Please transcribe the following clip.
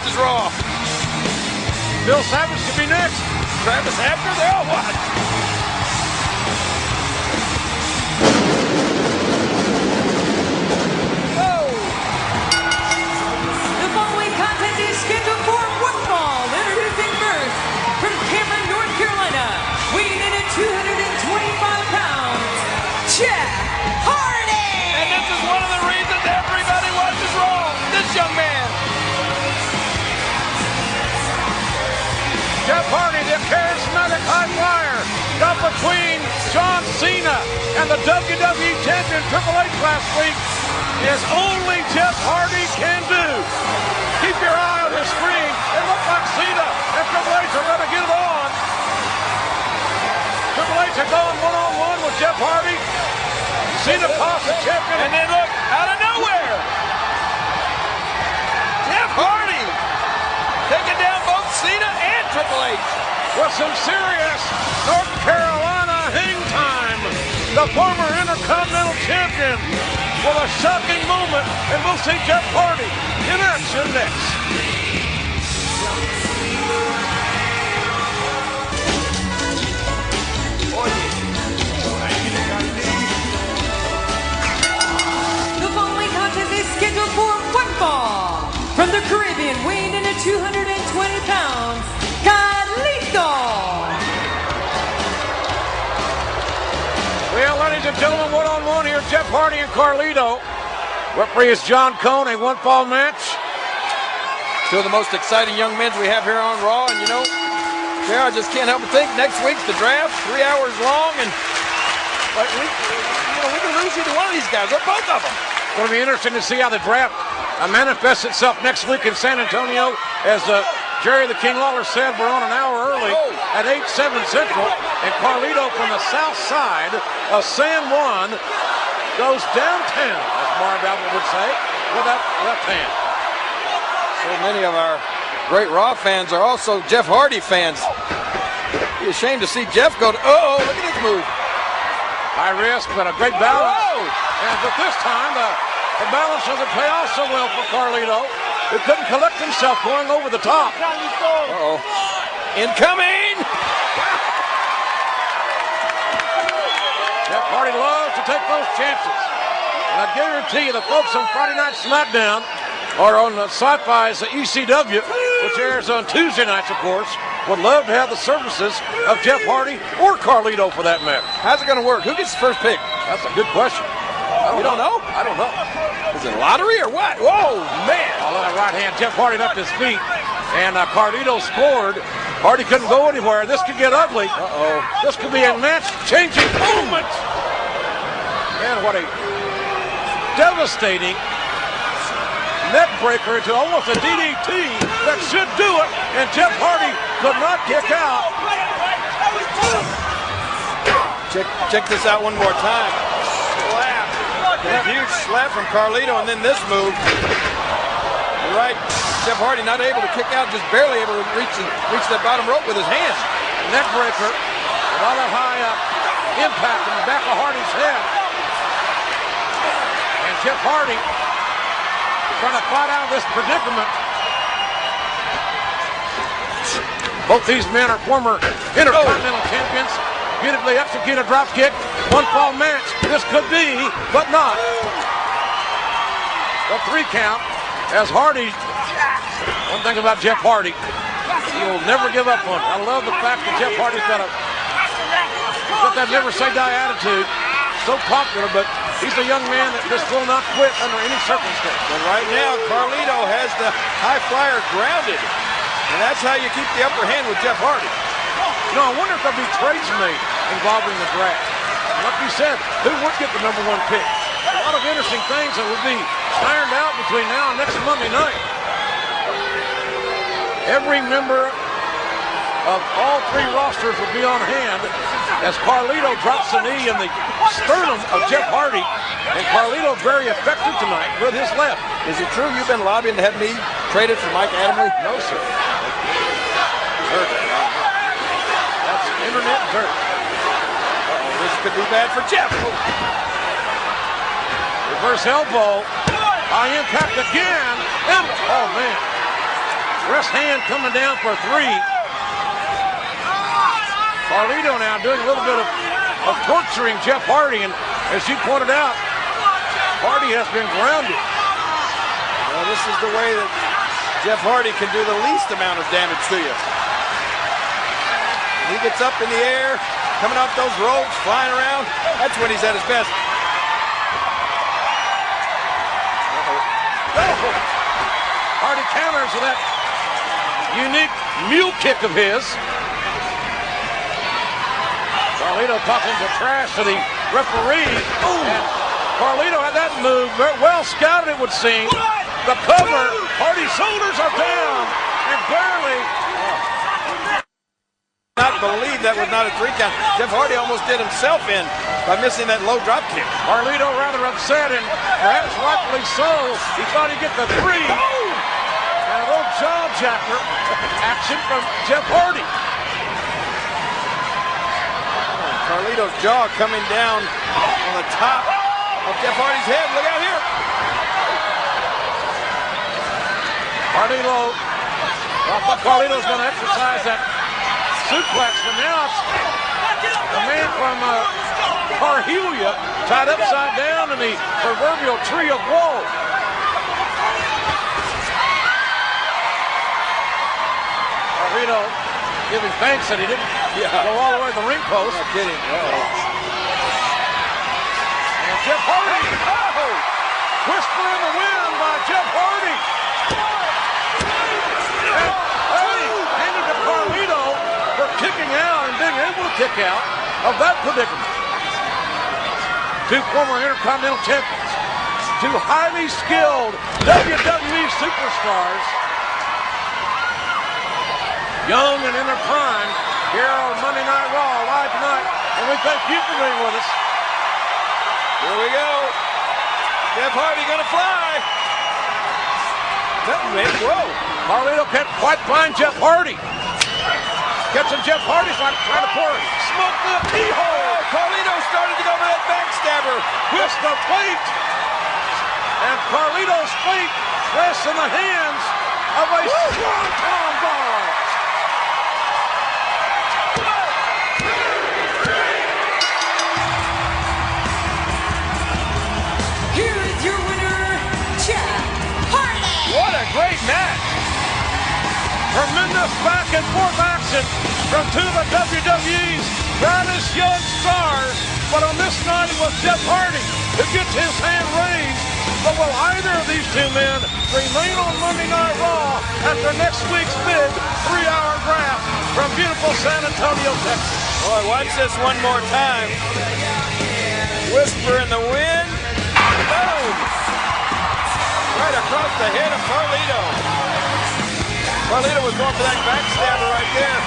watches Raw. Bill Savage could be next. Travis after, they all watch. Oh! The following contest is scheduled for one fall. Introducing first, from Cameron, North Carolina, weighing in at 225 pounds, Jeff Hardy! And this is one of the reasons everybody watches Raw. This young man. Jeff Hardy, the charismatic high flyer, got between John Cena and the WWE Champion Triple H last week, as only Jeff Hardy can do. Keep your eye on the screen. It looks like Cena and Triple H are going to get it on. Triple H had gone one-on-one with Jeff Hardy. Cena tossed the champion. And then look, out of nowhere, Jeff Hardy taking down both Cena and Triple H. With some serious North Carolina hang time. The former Intercontinental Champion with a shocking moment, and we'll see Jeff Hardy in action next. The following contest is scheduled for one fall. From the Caribbean, weighing in at 220 pounds, Carlito! Well, ladies and gentlemen, one-on-one here, Jeff Hardy and Carlito. Referee is John Cone, a one-fall match. Two of the most exciting young men we have here on Raw, and you know, I just can't help but think next week's the draft, 3 hours long, and like we can lose either one of these guys, or both of them. It's going to be interesting to see how the draft manifests itself next week in San Antonio. As Jerry the King Lawler said, we're on an hour early at 8/7 Central, and Carlito from the south side of San Juan goes downtown, as Marv Albert would say, with that left hand. So many of our great Raw fans are also Jeff Hardy fans. Be ashamed to see Jeff go to, look at this move. High risk, but a great balance. But this time, the balance doesn't pay off so well for Carlito. He couldn't collect himself going over the top. Incoming! Jeff Hardy loves to take those chances. And I guarantee you the folks on Friday Night SmackDown or on Sci-Fi's ECW, which airs on Tuesday nights, of course, would love to have the services of Jeff Hardy or Carlito for that matter. How's it going to work? Who gets the first pick? That's a good question. You don't know? I don't know. Is it lottery or what? Whoa, man. All that right hand, Jeff Hardy up his feet, and Carlito scored. Hardy couldn't go anywhere. This could get ugly. This could be a match-changing moment. Man, what a devastating neck breaker into almost a DDT that should do it, and Jeff Hardy could not kick out. Check this out one more time. Slap. A huge slap from Carlito, and then this move. Right, Jeff Hardy not able to kick out, just barely able to reach that bottom rope with his hands. Neck breaker, a lot of high impact in the back of Hardy's head. And Jeff Hardy trying to fight out of this predicament. Both these men are former Intercontinental Champions. Beautifully executed drop kick. One fall match. This could be, but not. The 3 count as Hardy. One thing about Jeff Hardy, he will never give up on it. I love the fact that Jeff Hardy's got that never say die attitude. So popular, but he's a young man that just will not quit under any circumstance. And right now, Carlito has the high flyer grounded. And that's how you keep the upper hand with Jeff Hardy. You know, I wonder if there'll be trades made involving the draft. Like you said, who would get the #1 pick? A lot of interesting things that will be ironed out between now and next Monday night. Every member of all 3 rosters will be on hand as Carlito drops the knee in the sternum of Jeff Hardy. And Carlito very effective tonight with his left. Is it true you've been lobbying to have me traded for Mike Adamle? No, sir. That's internet dirt. This could be bad for Jeff. Reverse elbow. High impact again. And, oh, man. Rest hand coming down for 3. Carlito now doing a little bit of torturing Jeff Hardy, and as you pointed out, Hardy has been grounded. Well, this is the way that Jeff Hardy can do the least amount of damage to you. He gets up in the air, coming off those ropes, flying around. That's when he's at his best. Hardy counters with that unique mule kick of his. Carlito talking to trash to the referee. And Carlito had that move very well scouted, it would seem. The cover, Hardy's shoulders are down, and barely. Not believe that was not a 3 count. Jeff Hardy almost did himself in by missing that low drop kick. Carlito rather upset, and perhaps rightfully so. He thought he'd get the 3. And a little jaw jacker action from Jeff Hardy. Carlito's jaw coming down on the top of Jeff Hardy's head. Look out here. Hardy low. Well, Carlito's going to exercise that suplex, but now it's the man from Carhelia tied upside down in the proverbial tree of woe. Carlito giving thanks that he didn't go all the way to the ring post. Not kidding. And Jeff Hardy. Whisper in the wind by Jeff Hardy. And Hardy handed to Carlito for kicking out and being able to kick out of that predicament. 2 former Intercontinental champions, 2 highly skilled WWE superstars, young and in their prime, here on Monday Night Raw live tonight, and we thank you for being with us. Here we go. Jeff Hardy gonna fly. Whoa. Carlito can't quite find Jeff Hardy. Catching Jeff Hardy's like trying to pour smoke the keyhole. Carlito started to go for that backstabber. Twists the plate. And Carlito's feet rests in the hands of a swanton bomb. Here is your winner, Jeff Hardy. What a great match. Tremendous back and forth action from 2 of the WWE's brightest young stars. But on this night it was Jeff Hardy who gets his hand raised. But will either of these 2 men remain on Monday Night Raw after next week's big 3-hour draft from beautiful San Antonio, Texas? Boy, watch this one more time. Whisper in the wind. Boom! Right across the head of Carlito. Carlito was going for that backstabber right there.